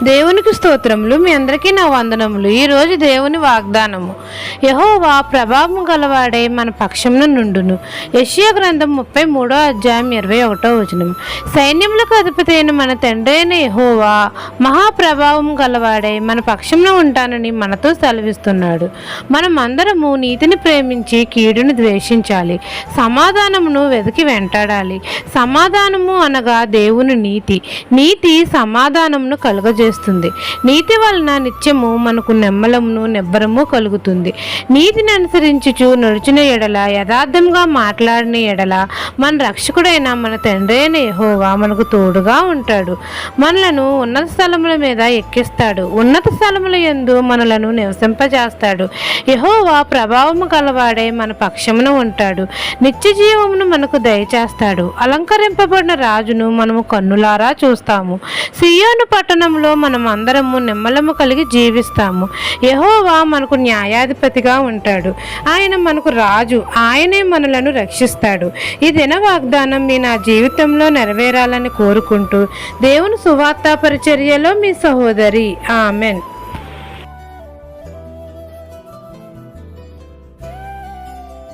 దేవునికి స్తోత్రములు. మీ అందరికీ నా వందనములు. ఈరోజు దేవుని వాగ్దానము. యెహోవా ప్రభావం గలవాడే మన పక్షమున నుండును. యెషయా గ్రంథం 33వ అధ్యాయం 21వ వచనం. సైన్యములకు అధిపతి అయిన మన తండ్రి అయిన యెహోవా మహాప్రభావం గలవాడే మన పక్షమున ఉంటానని మనతో సెలవిస్తున్నాడు. మనం అందరము నీతిని ప్రేమించి కీడుని ద్వేషించాలి. సమాధానమును వెతికి వెంటాడాలి. సమాధానము అనగా దేవుని నీతి. నీతి సమాధానమును కలుగజేస్తుంది. నీతి వలన నిత్యము మనకు నెమ్మలమును నిబ్బరము కలుగుతుంది. నీతిని అనుసరించుచు నడుచిన ఎడల, యథార్థంగా మాట్లాడిన ఎడల మన రక్షకుడైన మన తండ్రి అయిన యెహోవా మనకు తోడుగా ఉంటాడు. మనలను ఉన్నత స్థలముల మీద ఎక్కిస్తాడు. ఉన్నత స్థలముల యందు మనలను నివసింపజేస్తాడు. యెహోవా ప్రభావము గలవాడే మన పక్షమున ఉంటాడు. నిత్య జీవమును మనకు దయచేస్తాడు. అలంకరింపబడిన రాజును మనము కన్నులారా చూస్తాము. సియోను పట్టణంలో మనం అందరము నిమ్మలము కలిగి జీవిస్తాము. యెహోవా మనకు న్యాయాధిపతిగా ఉంటాడు. ఆయన మనకు రాజు. ఆయనే మనలను రక్షిస్తాడు. ఈ దిన వాగ్దానం నా జీవితంలో నెరవేరాలని కోరుకుంటూ దేవుని సువార్త పరిచర్యలో మీ సహోదరి. ఆమెన్.